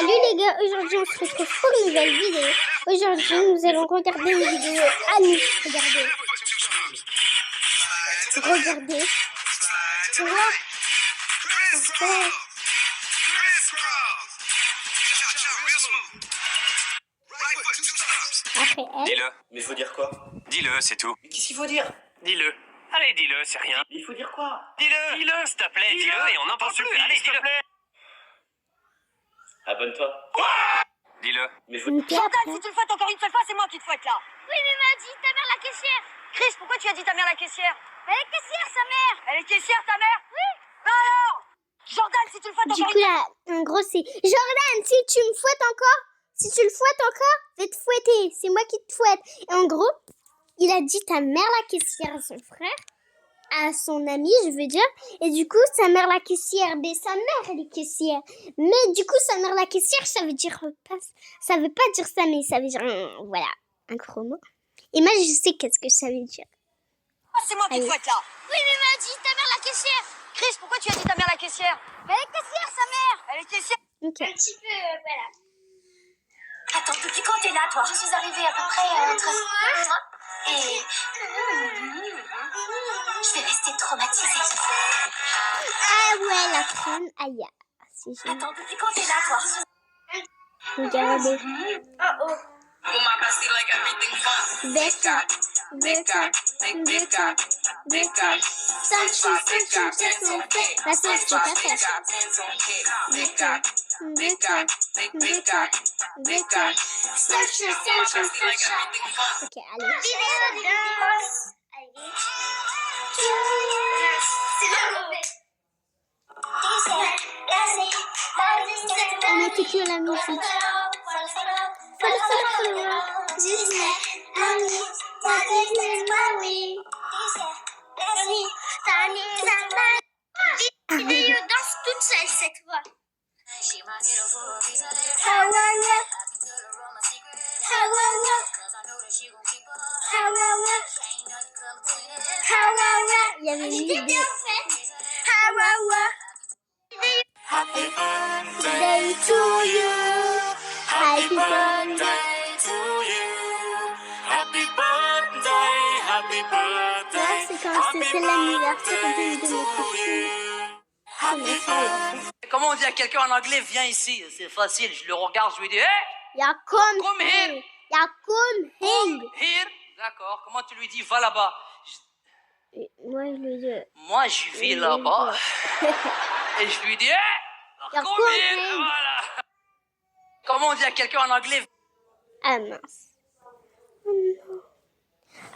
Salut les gars, aujourd'hui on se retrouve pour une nouvelle vidéo. Aujourd'hui nous allons regarder une vidéo à nous. Regardez. Regardez. Voilà. Après elle. Dis-le. Mais faut dire quoi? Dis-le, c'est tout. Mais qu'est-ce qu'il faut dire? Dis-le. Allez, dis-le, c'est rien. Il faut dire quoi? Dis-le. Dis-le, s'il te plaît. Dis-le et on n'en parle plus. Allez, dis-le. Abonne-toi. Dis-le. Mais faut... Chantal, si tu le fouettes encore une seule fois, c'est moi qui te fouette là. Oui, mais m'a dit ta mère la caissière. Chris, pourquoi tu as dit ta mère la caissière? Elle est caissière, sa mère. Elle est caissière, ta mère? Oui. Bah alors Jordan, si tu le fouettes Du encore coup là, en gros c'est Jordan, si tu me fouettes encore, si tu le fouettes encore, je vais te fouetter. C'est moi qui te fouette. Et en gros, il a dit ta mère la caissière à son frère, à son ami, je veux dire. Et du coup, sa mère la caissière, mais sa mère elle est caissière. Mais du coup, sa mère la caissière, ça veut dire pas, ça veut pas dire ça, mais ça veut dire voilà, un gros mot. Et moi, je sais qu'est-ce que ça veut dire. c'est moi qui te fouette là. Oui, mais m'a dit ta mère la caissière. Chris, pourquoi tu as dit ta mère la caissière? Elle est caissière, sa mère. Elle est caissière. Ok. Un petit peu, voilà. Attends, depuis quand t'es là, toi? Je suis arrivée à peu près 13 mois. Et je vais rester traumatisée. Ah ouais, la crème, aïe. C'est génial. Attends, depuis quand t'es là, toi? Regardez. Oh. Becca, Becca, Becca, Becca. Sancho, la sauce, c'est pas fait. Becca, Becca, Becca, Becca. Sancho. Ok, allez. Vidéo de danse. On était que la musique. Vidéo danse toute seule cette fois. Il y avait une vidéo. Happy Birthday to you. Happy birthday. Là, c'est quand c'était l'anniversaire de mon cochon. Comment on dit à quelqu'un en anglais, viens ici? C'est facile, je le regarde, je lui dis, hey, Ya come come here. Ya come here. Here. D'accord, comment tu lui dis, va là-bas? Et moi, je lui dis. Moi, je vais là-bas. Et je lui dis, hey, Ya come come here. here. Voilà. Comment on dit à quelqu'un en anglais? Ah mince. Oh non.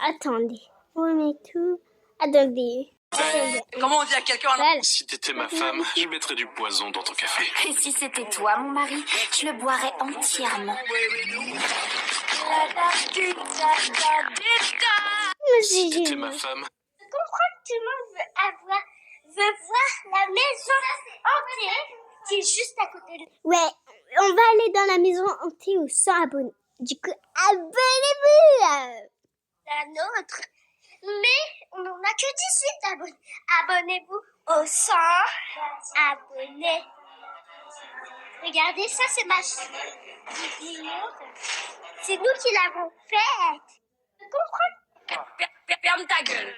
Attendez. On met tout. Attendez. Comment on dit à quelqu'un en anglais? Voilà. Si t'étais ma femme, je mettrais du poison dans ton café. Et si c'était toi, mon mari, je le boirais entièrement. Si t'étais ma femme, Je comprends que tout le monde veut voir la maison hantée qui est juste à côté de nous. Ouais, on va aller dans la maison hantée aux 100 abonnés. Du coup, abonnez-vous. La nôtre. Mais on n'en a que 18 abonnés. Abonnez-vous aux 100 abonnés. Regardez, ça c'est ma vidéo. C'est nous qui l'avons faite. Tu comprends? Ferme ta gueule.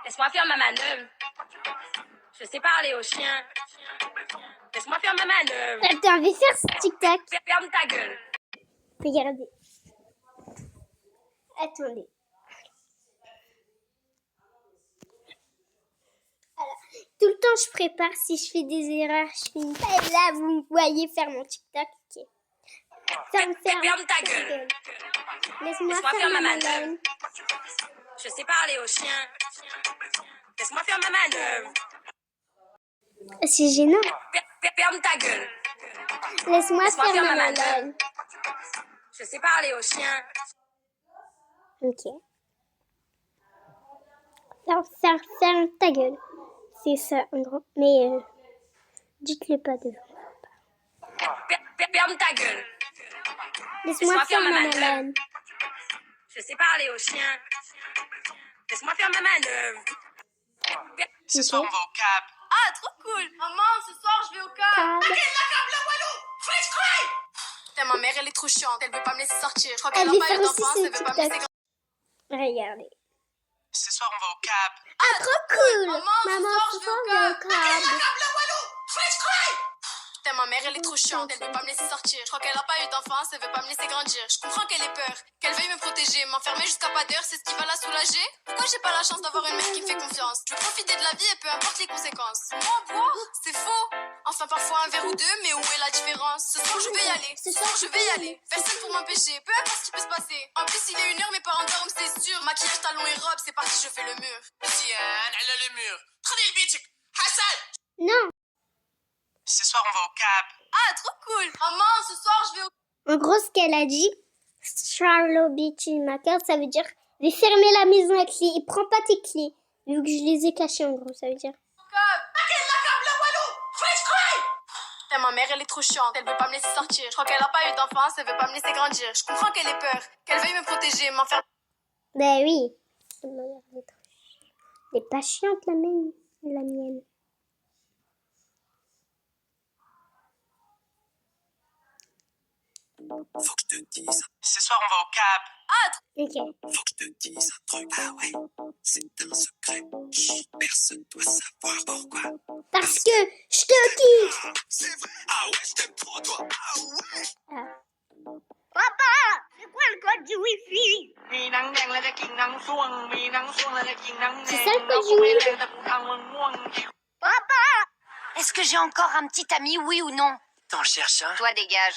Laisse-moi faire ma manœuvre. Je sais parler aux chiens. Laisse-moi faire ma manœuvre. Attends, je vais faire ce TikTok. Ferme ta gueule. Regardez. Attendez. Alors, tout le temps, je prépare. Si je fais des erreurs, je finis pas. Et là, vous me voyez faire mon TikTok. Ok. Ferme ta gueule. Laisse-moi Laisse-moi faire ma manœuvre. Je sais parler aux chiens. Laisse-moi faire ma manœuvre. C'est gênant. Ferme ta gueule. Laisse-moi Laisse-moi faire ma manœuvre. Je sais parler aux chiens. Ok. Ferme ta gueule. C'est ça, en gros. Mais dites-le pas devant. Ferme ta gueule. Laisse-moi faire ma manœuvre. Je sais parler aux chiens. Laisse-moi faire ma manœuvre. ce soir on va au cab. Ah, trop cool! Maman, ce soir, je vais au camp. Cab. La câble, Walou! Fraîche Ma mère, elle est trop chiante, elle veut pas me laisser sortir. Je crois Elle qu'elle a veut pas faire eu aussi d'enfance, ses elle veut pas me laisser TikTok. Regardez. Ce soir, on va au cab. Ah, trop cool. Maman, ce soir, je vais au je vais au cab. Ma mère, elle est trop chiante, elle veut pas me laisser sortir. Je crois qu'elle a pas eu d'enfance, elle veut pas me laisser grandir. Je comprends qu'elle ait peur, qu'elle veuille me protéger, m'enfermer jusqu'à pas d'heure, c'est ce qui va la soulager. Pourquoi j'ai pas la chance d'avoir une mère qui me fait confiance? Je veux profiter de la vie et peu importe les conséquences. Moi, boire, c'est faux. Enfin, parfois un verre ou deux, mais où est la différence? Ce soir, je vais y aller. Ce soir, je vais y aller. Personne pour m'empêcher, peu importe ce qui peut se passer. En plus, il est 1h, mes parents dorment, c'est sûr. Maquillage, talons et robe, c'est parti, je fais le mur. Tiens, elle a le mur. Prenez le beat. Hassan. Non. Ce soir, on va au cab. Ah, trop cool. Maman, ce soir, je vais au En gros, ce qu'elle a dit, Charlotte Beachy Maker, ça veut dire de fermer la maison à clé. Et prends pas tes clés. Vu que je les ai cachées, en gros, ça veut dire. Ma mère, elle est trop chiante, elle veut pas me laisser sortir. Je crois qu'elle a pas eu d'enfance, elle veut pas me laisser grandir. Je comprends qu'elle ait peur, qu'elle veuille me protéger, m'enfermer. Ben oui. Elle est pas chiante, la mienne. Faut que je te dise. Ce soir, on va au cab. Ok. Faut que je te dise un truc. Ah ouais, c'est un secret. Chut, personne doit savoir pourquoi. Parce que je te kiffe. C'est vrai. Ah ouais, je t'aime trop, toi. Ah ouais. Papa, c'est quoi le code du Wi-Fi? C'est ça le code du Wi-Fi. Papa, Est-ce que j'ai encore un petit ami, oui ou non? T'en cherches un? Toi, dégage.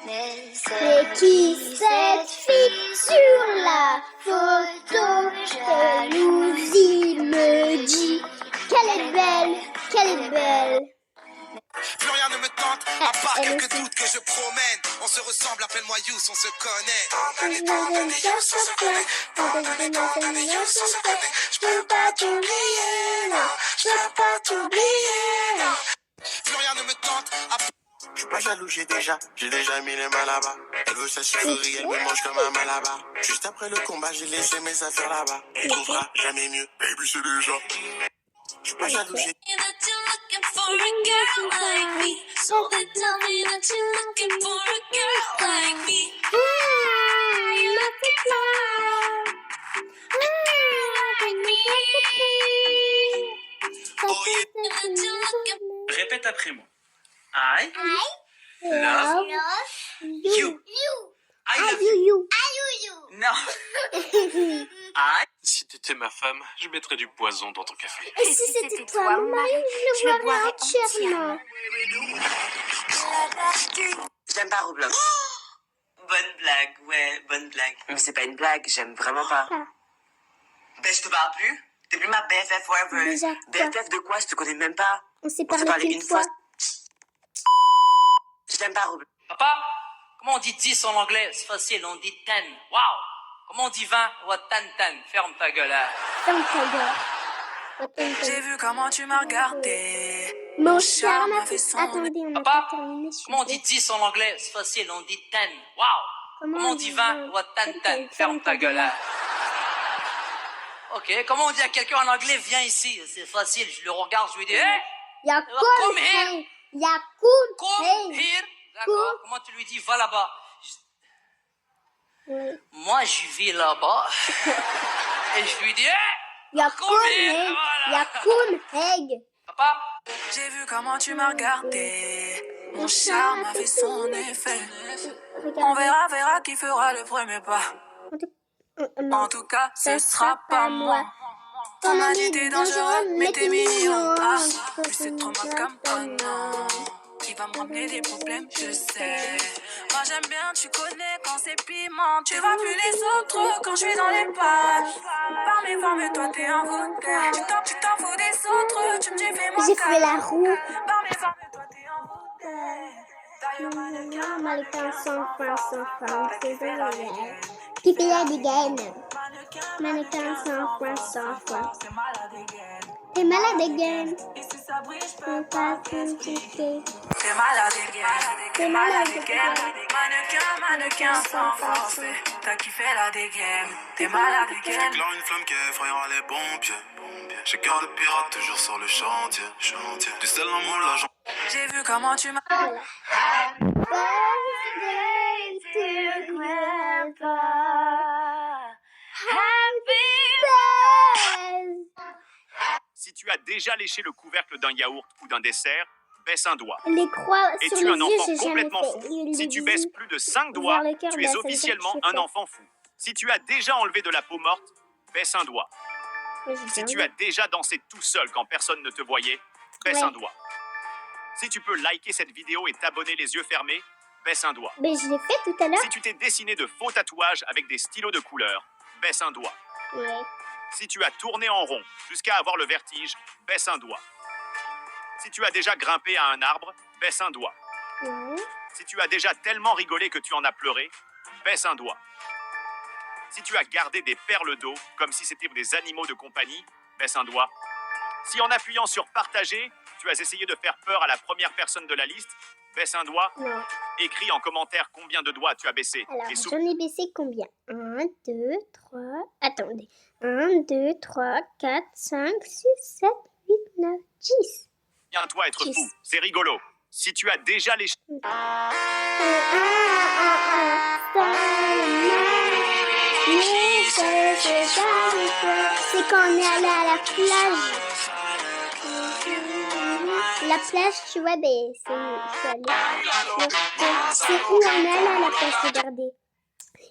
C'est qui cette fille sur la photo? Jalousie me dit qu'elle est belle. Plus rien ne me tente, à part elle quelques aussi. doutes que je promène. On se ressemble, appelle-moi Yous, on se connaît. Je peux pas t'oublier, non. Je peux pas t'oublier, non. Plus rien ne me tente, à part... Je suis pas jaloux, j'ai déjà mis les mains là-bas. Elle veut sa sucrerie, elle me mange comme un malabar. Juste après le combat, j'ai laissé mes affaires là-bas. Elle trouvera jamais mieux, baby c'est déjà. Je suis pas jaloux, j'ai... Répète après moi. I Love you. I love you. Non. Si t'étais ma femme, je mettrais du poison dans ton café. Et si c'était toi, mon mari, je le boirais entièrement. J'aime pas Roblox. Bonne blague, ouais, bonne blague. Mais c'est pas une blague, j'aime vraiment pas. Ah. Ben, je te parle plus. T'es plus ma BFF forever. Déjà, quoi? BFF de quoi? Je te connais même pas. On s'est On s'est parlé parlé qu'une une fois. fois. J'aime pas Roblox. Papa, comment on dit 10 en anglais? C'est facile, on dit 10. Wow! Comment on dit 20? Ouais, 10. Ferme ta gueule, hein. Ferme ta gueule. J'ai vu comment tu m'as regardé. Mon charme a fait son... Attendez, on n'a Papa, pas terminé. s'il comment on vous plaît. dit 10 en anglais? C'est facile, on dit 10. Wow! Comment on dit 20? Ouais, 10. Ferme ta gueule, hein. Ok, comment on dit à quelqu'un en anglais, viens ici? C'est facile, je le regarde, je lui dis, hey! Y'a Come cool, here. hey. Y'a cool, Come hey. here! D'accord, comment tu lui dis, va là-bas? Oui. Moi, je vis là-bas. Et je lui dis, hey! Y'a Come cool, here, hey. voilà. Y'a cool, hey. Papa? J'ai vu comment tu m'as regardé. Mon charme a fait son effet. On verra qui fera le premier pas. En tout cas, ce sera pas moi. Ton ami t'es dangereux, mais t'es mignon. Ah, plus c'est trop ma campana. Qui va me ramener des problèmes, je sais. Moi j'aime bien, tu connais quand c'est piment. Tu vois plus les autres quand je suis dans les pages. Par mes formes, toi t'es un vaudin. Tu t'en fous des autres, tu me dis fais-moi J'ai fait la roue. Par mes formes, toi t'es un vaudin. D'ailleurs, mannequin, Mannequin sans fin, c'est vrai. dégaine. Qui fait la dégaine. Mannequin sans fin. C'est malade dégaine. T'es malade again. Et si ça brille, je Peux peux pas t'inquiéter. T'es malade dégaine. T'es malade again. Mannequin sans forfait. T'as kiffé la dégaine. T'es malade dégaine. J'éclaire une flamme qui effrayera les pompiers. J'ai cœur de pirate toujours sur le chantier. Du sel dans mon l'argent. J'ai vu comment tu m'as. Birthday to Grandpa. Happy birthday. Si tu as déjà léché le couvercle d'un yaourt ou d'un dessert, baisse un doigt. Les croix sur Es-tu les un yeux, enfant j'ai jamais complètement fait. fou? Les Si tu bisous baisses plus de 5 vers doigts, le cœur, tu bah, es ça veut dire que officiellement je sais un faire. enfant fou. Si tu as déjà enlevé de la peau morte, baisse un doigt. Mais j'ai Si bien tu vu. as déjà dansé tout seul quand personne ne te voyait, baisse Ouais. un doigt. Si tu peux liker cette vidéo et t'abonner les yeux fermés, baisse un doigt. Mais je l'ai fait tout à l'heure. Si tu t'es dessiné de faux tatouages avec des stylos de couleur, baisse un doigt. Ouais. Si tu as tourné en rond jusqu'à avoir le vertige, baisse un doigt. Si tu as déjà grimpé à un arbre, baisse un doigt. Ouais. Si tu as déjà tellement rigolé que tu en as pleuré, baisse un doigt. Si tu as gardé des perles d'eau comme si c'était des animaux de compagnie, baisse un doigt. Si en appuyant sur partager, tu as essayé de faire peur à la première personne de la liste, baisse un doigt. Non. Écris en commentaire combien de doigts tu as baissé. Alors, Et j'en ai baissé combien? 1, 2, 3... Attendez. 1, 2, 3, 4, 5, 6, 7, 8, 9, 10. souviens-toi être 10. fou, c'est rigolo. Si tu as déjà léché... C'est quand on est allé à la plage. La plage, tu vois, ben, c'est où on est allé à la plage, regardez.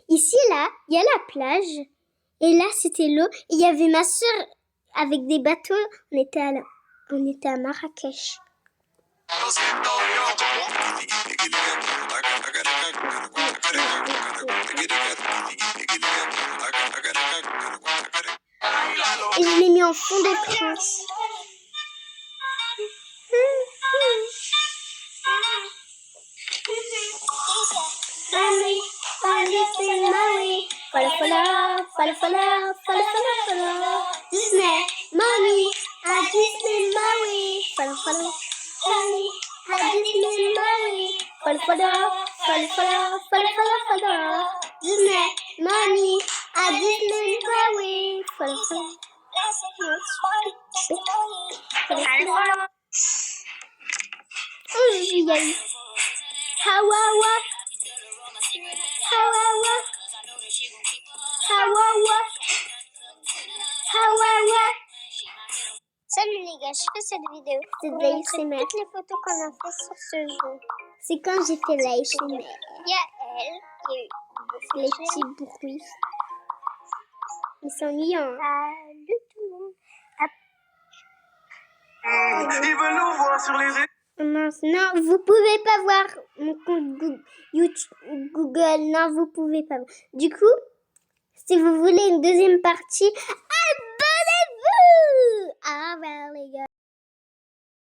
Ici, là, il y a la plage. Et là, c'était l'eau. Et il y avait ma soeur avec des bateaux. On était à Marrakech. Et je l'ai mis en fond d'écran. Disney, money, à Disney, Maui. À Disney, Maui. Disney, money, à Disney, Maui. Oh, j'y ai. Hawawa. Hawawa. Hawawa. Hawawa. Salut les gars, je fais cette vidéo. C'est de l'ASMR. Toutes les photos qu'on a fait sur ce jeu. C'est quand j'ai fait l'ASMR. Il y a elle, il y a eu les petits bruits. Ils sont ennuyants. Salut tout le monde. Ils veulent nous voir sur les réseaux. Mince, non, vous pouvez pas voir mon compte Google. Non, vous pouvez pas voir. Du coup, si vous voulez une deuxième partie,